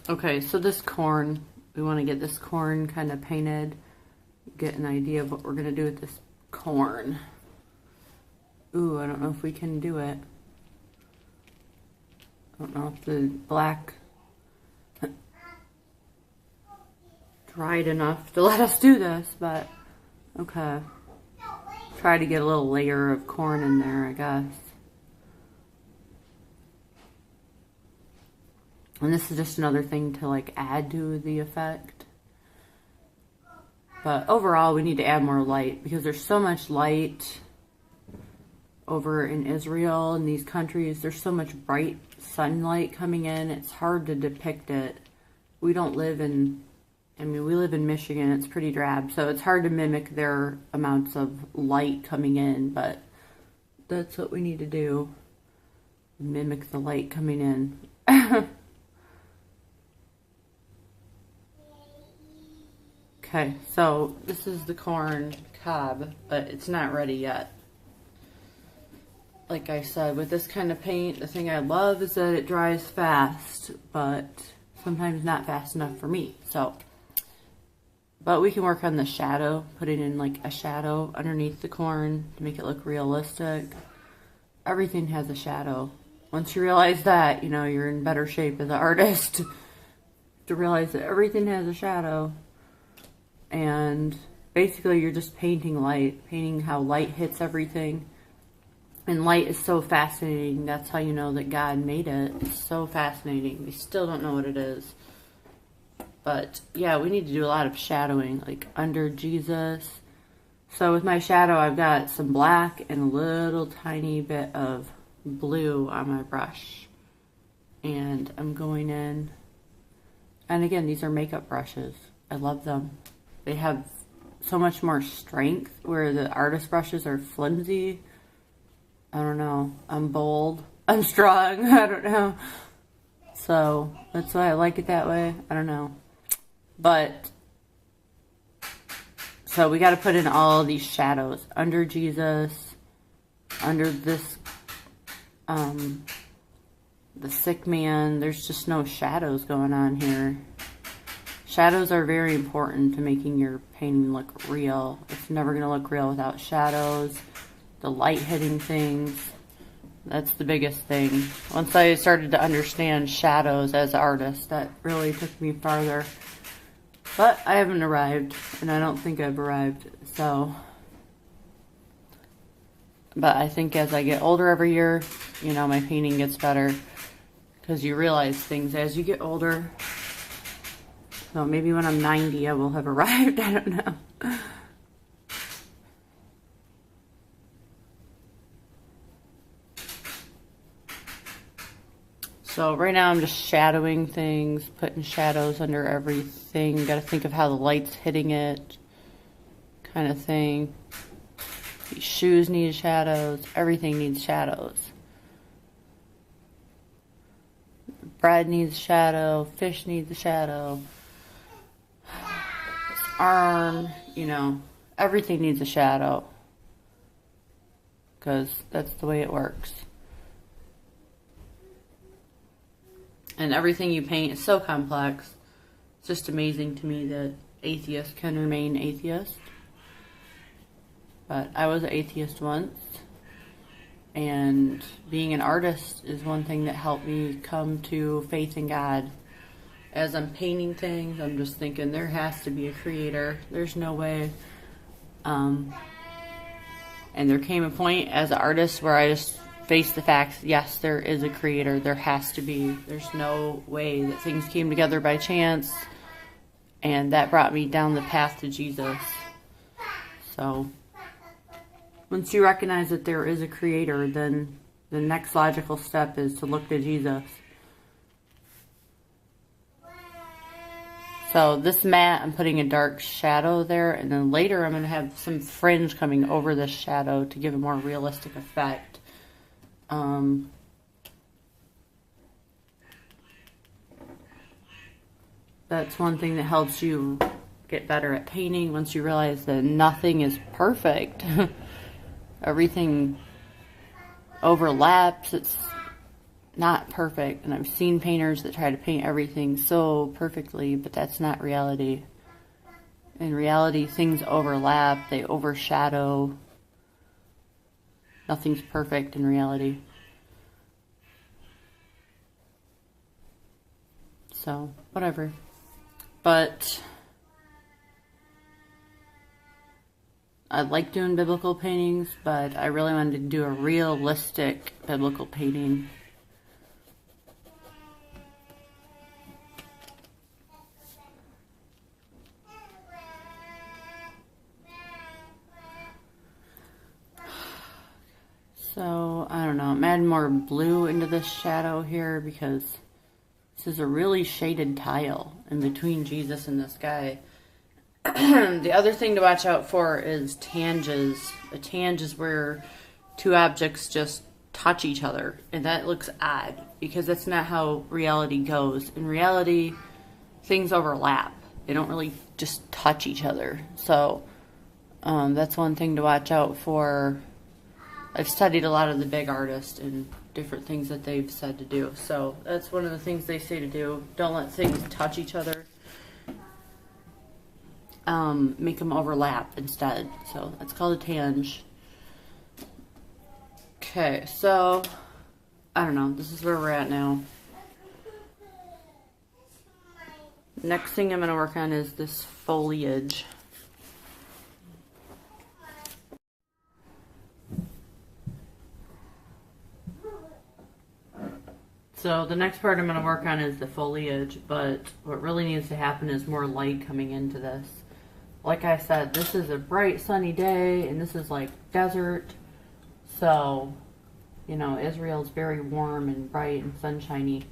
Okay, so this corn, we want to get this corn kind of painted, get an idea of what we're going to do with this corn. Ooh, I don't know if we can do it. I don't know if the black dried enough to let us do this, but okay. Try to get a little layer of corn in there, I guess. And this is just another thing to like add to the effect. But overall, we need to add more light because there's so much light over in Israel and these countries. There's so much bright sunlight coming in. It's hard to depict it. We don't live in, I mean, we live in Michigan. It's pretty drab. So it's hard to mimic their amounts of light coming in. But that's what we need to do. Mimic the light coming in. Okay, so this is the corn cob, but it's not ready yet. Like I said, with this kind of paint, the thing I love is that it dries fast, but sometimes not fast enough for me. So, but we can work on the shadow, putting in like a shadow underneath the corn to make it look realistic. Everything has a shadow. Once you realize that, you know, you're in better shape as an artist to realize that everything has a shadow. And basically you're just painting light, painting how light hits everything. And light is so fascinating. That's how you know that God made it. It's so fascinating. We still don't know what it is. But yeah, we need to do a lot of shadowing, like under Jesus. So with my shadow, I've got some black and a little tiny bit of blue on my brush. And I'm going in. And again, these are makeup brushes. I love them. They have so much more strength, where the artist brushes are flimsy. I don't know. I'm bold. I'm strong. I don't know. So that's why I like it that way. I don't know. But, so we got to put in all of these shadows. Under Jesus, under this, the sick man. There's just no shadows going on here. Shadows are very important to making your painting look real. It's never going to look real without shadows. The light hitting things. That's the biggest thing. Once I started to understand shadows as an artist, that really took me farther. But I haven't arrived, and I don't think I've arrived, so. But I think as I get older every year, you know, my painting gets better. Because you realize things as you get older. So maybe when I'm 90, I will have arrived. I don't know. So right now I'm just shadowing things, putting shadows under everything. Got to think of how the light's hitting it, kind of thing. These shoes need shadows. Everything needs shadows. Bread needs a shadow. Fish needs a shadow. Arm, you know, everything needs a shadow, because that's the way it works. And everything you paint is so complex. It's just amazing to me that atheists can remain atheists. But I was an atheist once, and being an artist is one thing that helped me come to faith in God. As I'm painting things, I'm just thinking there has to be a creator. There's no way. And there came a point as an artist where I just faced the facts. Yes, there is a creator. There has to be. There's no way that things came together by chance. And that brought me down the path to Jesus. So, once you recognize that there is a creator, then the next logical step is to look to Jesus. So this mat, I'm putting a dark shadow there, and then later I'm going to have some fringe coming over this shadow to give a more realistic effect. That's one thing that helps you get better at painting once you realize that nothing is perfect. Everything overlaps. not perfect, and I've seen painters that try to paint everything so perfectly, but that's not reality. In reality, things overlap, they overshadow. Nothing's perfect in reality. So, whatever. But I like doing biblical paintings, but I really wanted to do a realistic biblical painting. So, I don't know, I'm adding more blue into this shadow here because this is a really shaded tile in between Jesus and this guy. The other thing to watch out for is tanges. A tange is where two objects just touch each other, and that looks odd because that's not how reality goes. In reality, things overlap. They don't really just touch each other. So, that's one thing to watch out for. I've studied a lot of the big artists and different things that they've said to do. So that's one of the things they say to do. Don't let things touch each other. Make them overlap instead. So that's called a tange. Okay, so I don't know. This is where we're at now. Next thing I'm going to work on is this foliage. So the next part I'm going to work on is the foliage, but what really needs to happen is more light coming into this. Like I said, this is a bright sunny day, and this is like desert. So, you know, Israel's very warm and bright and sunshiny.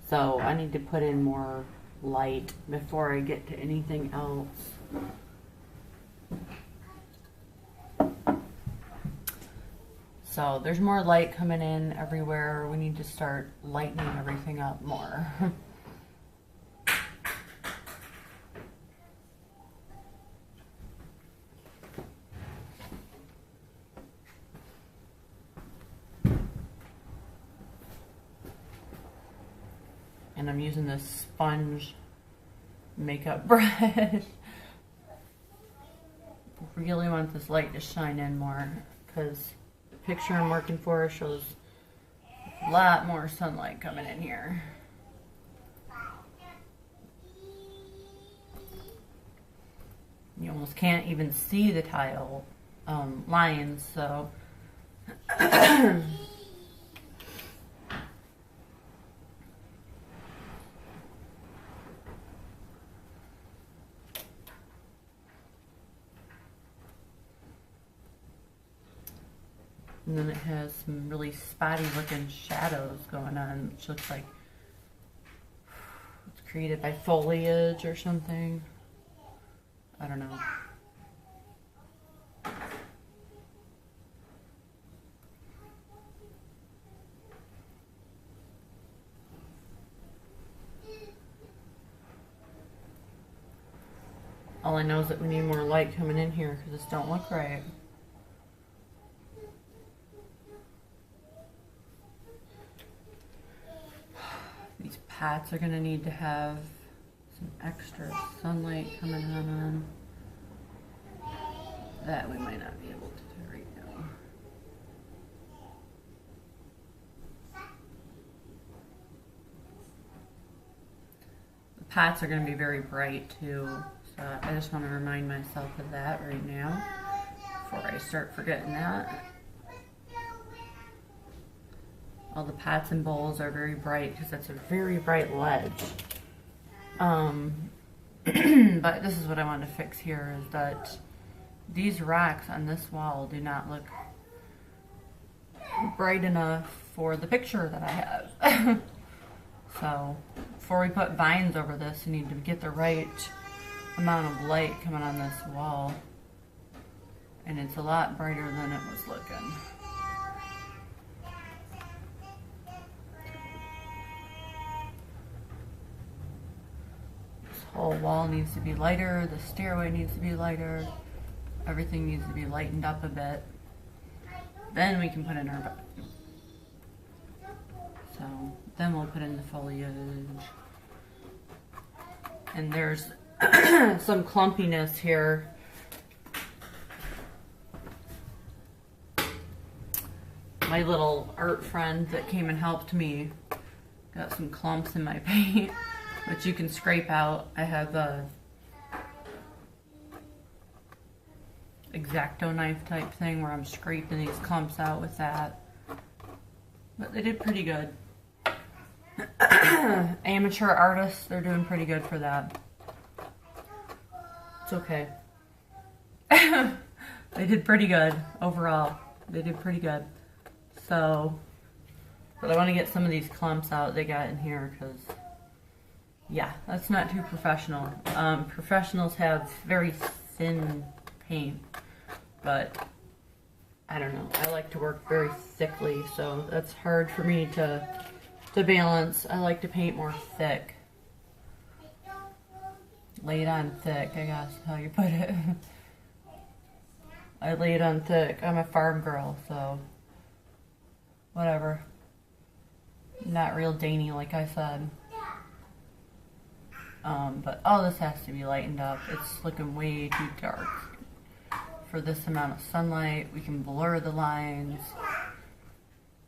So I need to put in more light before I get to anything else. So there's more light coming in everywhere. We need to start lightening everything up more. And I'm using this sponge makeup brush. Really want this light to shine in more because the picture I'm working for shows a lot more sunlight coming in here. You almost can't even see the tile lines, so and then it has some really spotty looking shadows going on, which looks like it's created by foliage or something. I don't know. All I know is that we need more light coming in here because this don't look right. These pots are going to need to have some extra sunlight coming on them. That we might not be able to do right now. The pots are going to be very bright too, so I just want to remind myself of that right now before I start forgetting that. All the pots and bowls are very bright because that's a very bright ledge. But this is what I want to fix here, is that these rocks on this wall do not look bright enough for the picture that I have. So before we put vines over this, you need to get the right amount of light coming on this wall. And it's a lot brighter than it was looking. Whole wall needs to be lighter, the stairway needs to be lighter, everything needs to be lightened up a bit. Then we can put in our bathroom. So Then we'll put in the foliage. And there's some clumpiness here. My little art friend that came and helped me got some clumps in my paint, which you can scrape out. I have a X-Acto knife type thing where I'm scraping these clumps out with that. But they did pretty good. Amateur artists, they're doing pretty good for that. It's okay. They did pretty good overall. They did pretty good. So, but I want to get some of these clumps out they got in here because, yeah, that's not too professional. Professionals have very thin paint, but I don't know. I like to work very thickly, so that's hard for me to balance. I like to paint more thick. Lay it on thick, I guess how you put it. I lay it on thick. I'm a farm girl, so whatever. Not real dainty, like I said. But all this has to be lightened up. It's looking way too dark for this amount of sunlight. We can blur the lines.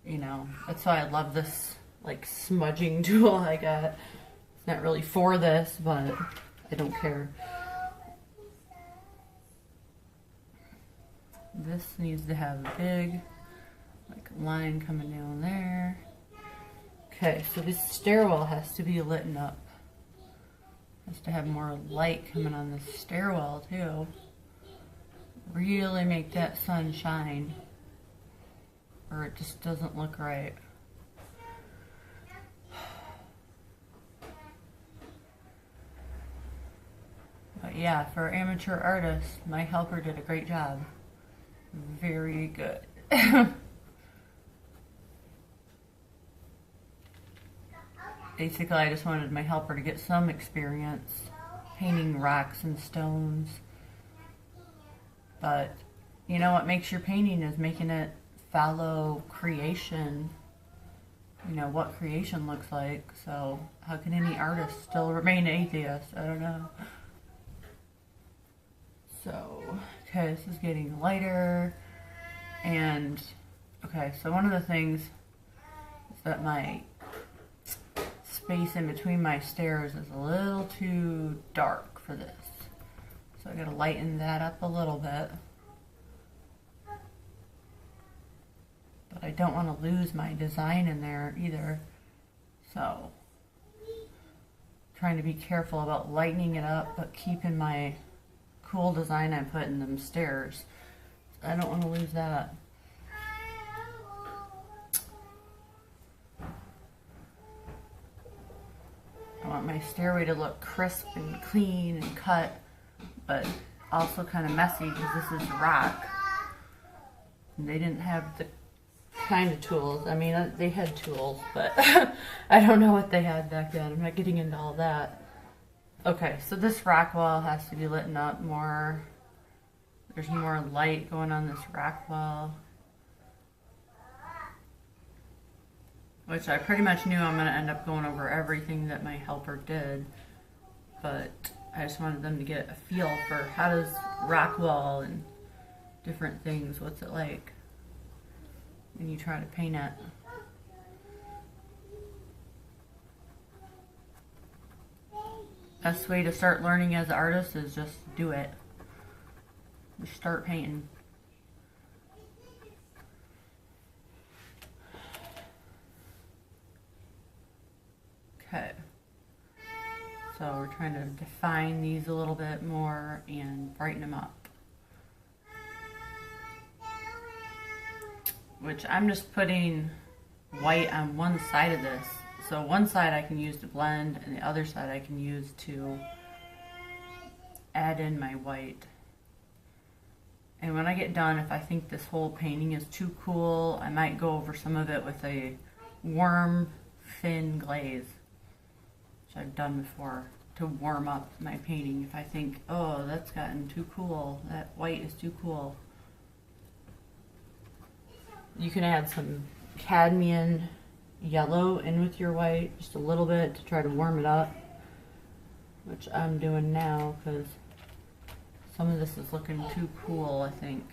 You know, that's why I love this like smudging tool I got. It's not really for this, but I don't care. This needs to have a big like line coming down there. Okay, so this stairwell has to be lit up. Has to have more light coming on the stairwell too. Really make that sun shine, or it just doesn't look right. But yeah, for amateur artists, my helper did a great job. Very good. Basically, I just wanted my helper to get some experience painting rocks and stones. But, you know, what makes your painting is making it follow creation. You know, what creation looks like. So, how can any artist still remain atheist? I don't know. So, okay, this is getting lighter. And, okay, so one of the things is that my space in between my stairs is a little too dark for this. So I gotta lighten that up a little bit. But I don't want to lose my design in there either. So, trying to be careful about lightening it up, but keeping my cool design I put in them stairs. I don't want to lose that. I want my stairway to look crisp and clean and cut, but also kind of messy because this is rock. And they didn't have the kind of tools. I mean, they had tools, but I don't know what they had back then. I'm not getting into all that. Okay, so this rock wall has to be lit up more. There's more light going on this rock wall, which I pretty much knew I'm going to end up going over everything that my helper did, but I just wanted them to get a feel for how does rock wall and different things, what's it like when you try to paint it. Best way to start learning as an artist is just do it. Just start painting. Okay. So we're trying to define these a little bit more and brighten them up. Which I'm just putting white on one side of this. So one side I can use to blend and the other side I can use to add in my white. And when I get done, if I think this whole painting is too cool, I might go over some of it with a warm, thin glaze, which I've done before, to warm up my painting. If I think, oh, that's gotten too cool, that white is too cool. You can add some cadmium yellow in with your white, just a little bit to try to warm it up, which I'm doing now because some of this is looking too cool, I think.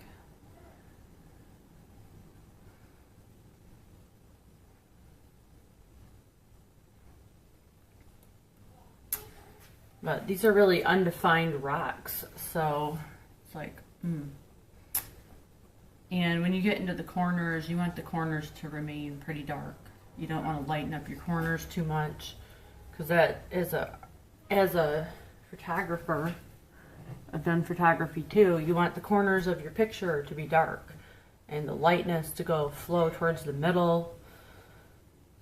But these are really undefined rocks, so it's like, And when you get into the corners, you want the corners to remain pretty dark. You don't want to lighten up your corners too much, because that is as a photographer, I've done photography too, you want the corners of your picture to be dark and the lightness to flow towards the middle.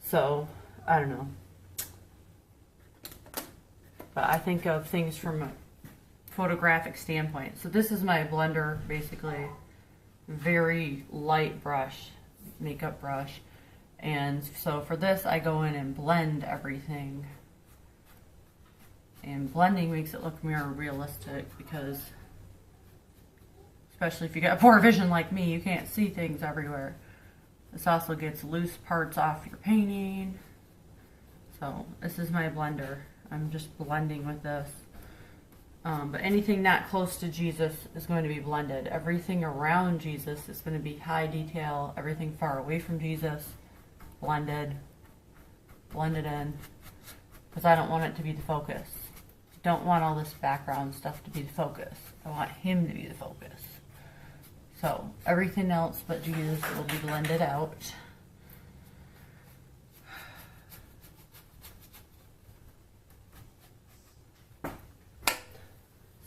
So, I don't know. But I think of things from a photographic standpoint. So this is my blender, basically. Very light brush, makeup brush. And so for this, I go in and blend everything. And blending makes it look more realistic because, especially if you got poor vision like me, you can't see things everywhere. This also gets loose parts off your painting. So this is my blender. I'm just blending with this. But anything not close to Jesus is going to be blended. Everything around Jesus is going to be high detail. Everything far away from Jesus, blended in. Because I don't want it to be the focus. I don't want all this background stuff to be the focus. I want him to be the focus. So everything else but Jesus will be blended out.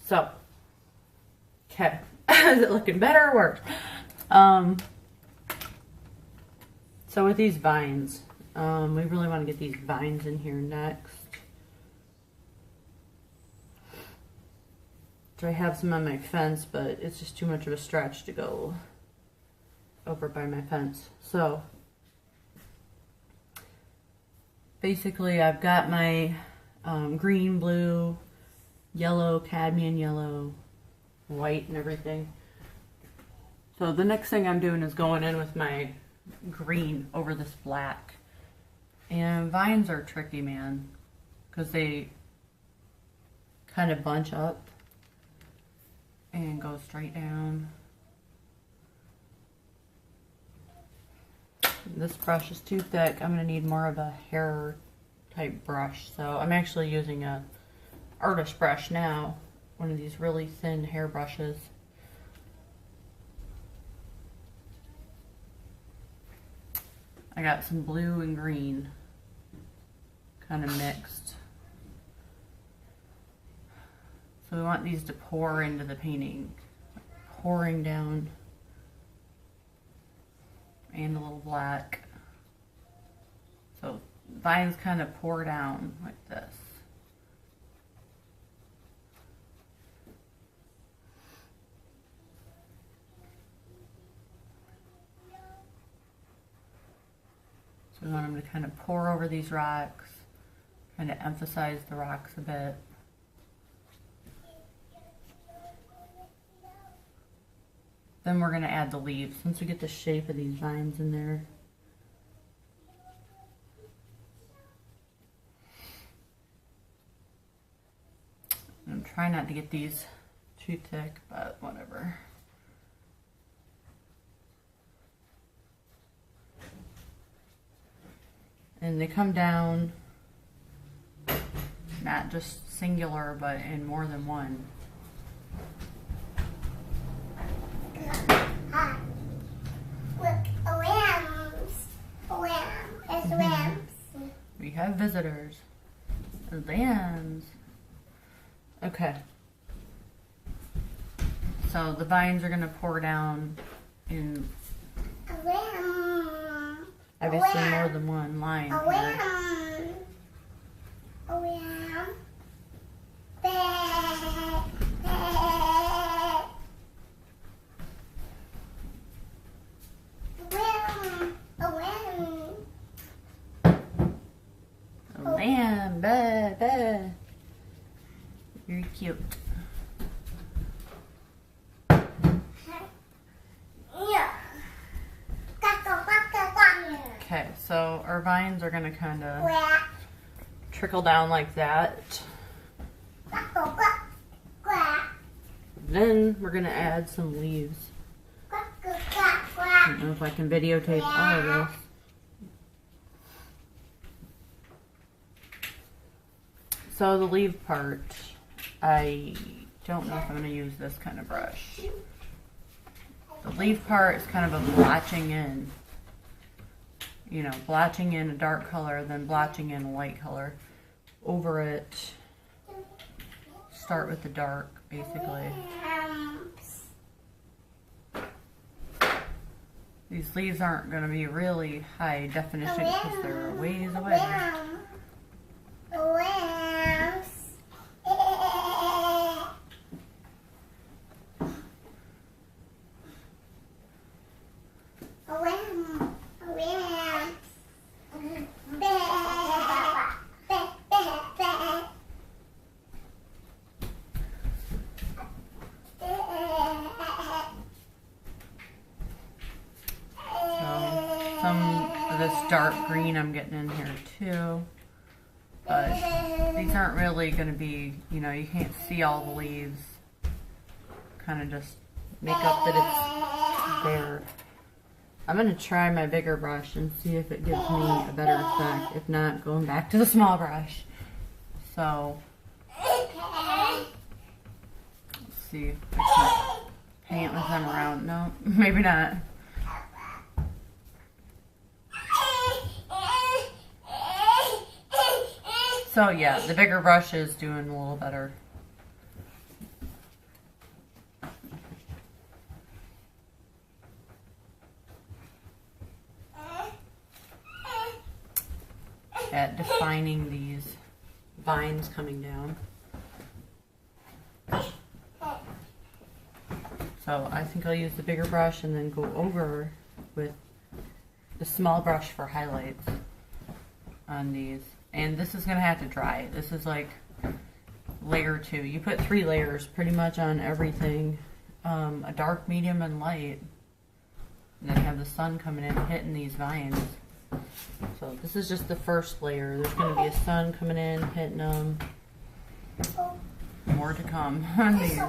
So, okay, is it looking better or worse? So with these vines, we really want to get these vines in here next. So I have some on my fence, but it's just too much of a stretch to go over by my fence. So, basically I've got my green, blue, yellow, cadmium yellow, white and everything. So the next thing I'm doing is going in with my green over this black. And vines are tricky, man, because they kind of bunch up and go straight down. This brush is too thick. I'm going to need more of a hair type brush. So I'm actually using a artist brush now, one of these really thin hair brushes. I got some blue and green kind of mixed. So we want these to pour into the painting, pouring down, and a little black. So vines kind of pour down like this. So we want them to kind of pour over these rocks, kind of emphasize the rocks a bit. Then we're going to add the leaves once we get the shape of these vines in there. I'm trying not to get these too thick, but whatever. And they come down, not just singular, but in more than one. Look, lambs. It's lambs. We have visitors. Lambs. Okay. So the vines are going to pour down in A lamb. obviously more than one line A here. lamb. A lamb. Bah, bah. A lamb. A lamb. Bah, bah. Very cute. Yeah. Quack, quack, quack, quack. Okay, so our vines are gonna kind of Quack. trickle down like that. Quack, quack, quack. Then we're gonna add some leaves. Quack, quack, I quack. don't know if I can videotape all of this. So the leaf part, I don't know if I'm gonna use this kind of brush. The leaf part is kind of a blotching in. You know, blotching in a dark color, then blotching in a light color over it. Start with the dark, basically. These leaves aren't going to be really high definition because they're a ways away. Some of this dark green I'm getting in here too. But these aren't really going to be, you know, you can't see all the leaves. Kind of just make up that it's there. I'm going to try my bigger brush and see if it gives me a better effect. If not, going back to the small brush. So, let's see if I can paint with them around. No, maybe not. So yeah, the bigger brush is doing a little better. At defining these vines coming down. So I think I'll use the bigger brush and then go over with the small brush for highlights on these. And this is going to have to dry. This is like layer 2. You put 3 layers pretty much on everything. A dark, medium, and light. And then have the sun coming in hitting these vines. So this is just the first layer. There's going to be a sun coming in hitting them. More to come on these.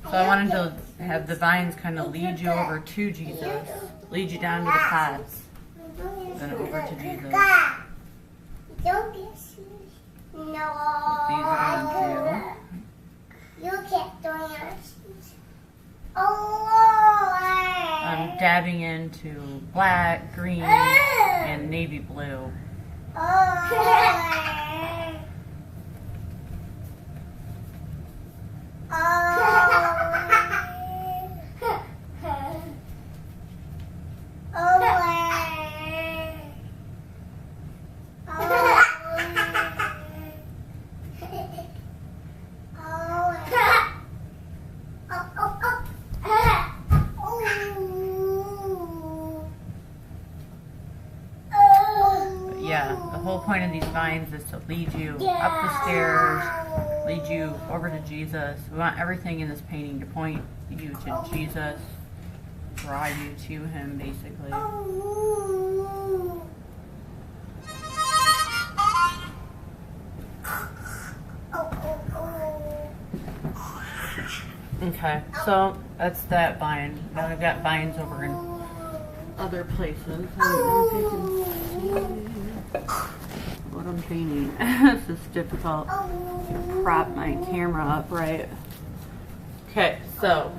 So I wanted to have the vines kind of lead you over to Jesus, lead you down to the pots, then over to Jesus. These are going to. You kept doing your shoes. I'm dabbing into black, green, and navy blue. Yeah, the whole point of these vines is to lead you up the stairs, lead you over to Jesus. We want everything in this painting to point you to Jesus, drive you to Him, basically. Okay, so that's that vine. Now I've got vines over in other places. I don't know if you can see what I'm painting. This is difficult to prop my camera up right. Okay, so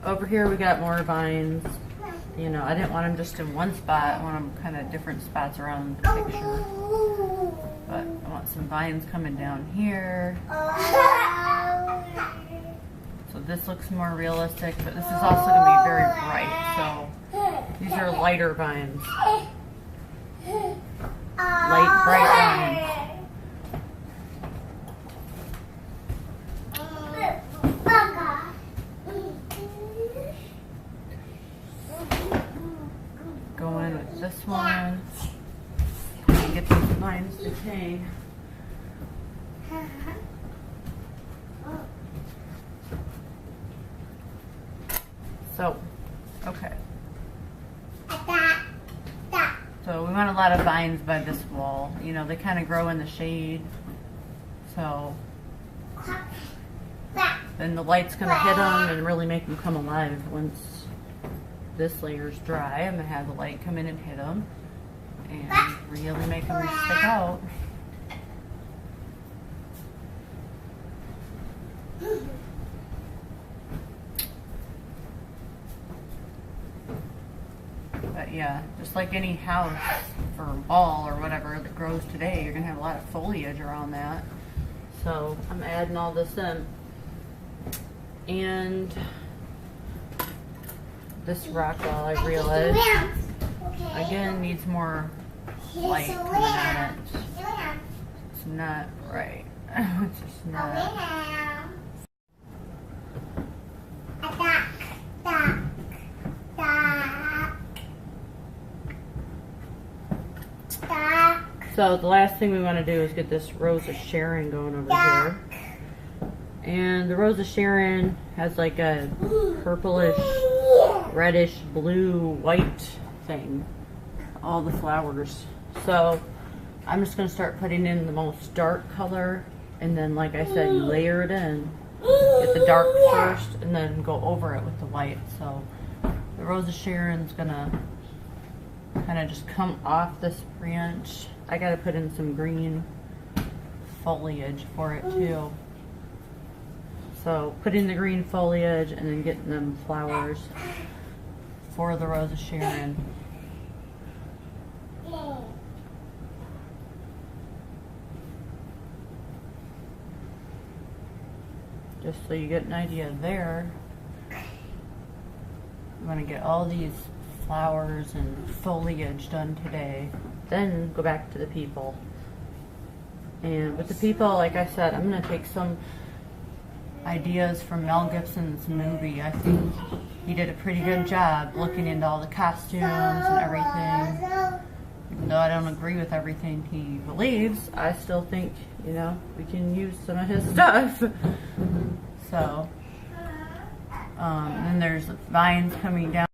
over here we got more vines. You know, I didn't want them just in one spot. I want them kind of different spots around the picture. But I want some vines coming down here. So this looks more realistic, but this is also going to be very bright. So these are lighter vines. Light, bright vines. Go in with this one. Get these vines to hang. So, okay. Da, da. So we want a lot of vines by this wall. You know, they kind of grow in the shade. So Quack, quack. then the light's going to hit them and really make them come alive. Once this layer's dry, I'm going to have the light come in and hit them and really make them stick out. But yeah, just like any house or wall or whatever that grows today, you're going to have a lot of foliage around that. So I'm adding all this in. And this rock wall, I realized, Okay. again, needs more light coming on it. It's not right. It's just not. So the last thing we want to do is get this Rose of Sharon going over here. And the Rose of Sharon has like a purplish, reddish, blue, white thing. All the flowers. So I'm just going to start putting in the most dark color. And then, like I said, you layer it in. Get the dark first and then go over it with the white. So the Rose of Sharon's going to kind of just come off this branch. I got to put in some green foliage for it too. So putting the green foliage and then getting them flowers for the Rose of Sharon. Just so you get an idea there. I'm going to get all these flowers and foliage done today. Then go back to the people. And with the people, like I said, I'm going to take some ideas from Mel Gibson's movie. I think he did a pretty good job looking into all the costumes and everything. Even though I don't agree with everything he believes, I still think, you know, we can use some of his stuff. So, and then there's vines coming down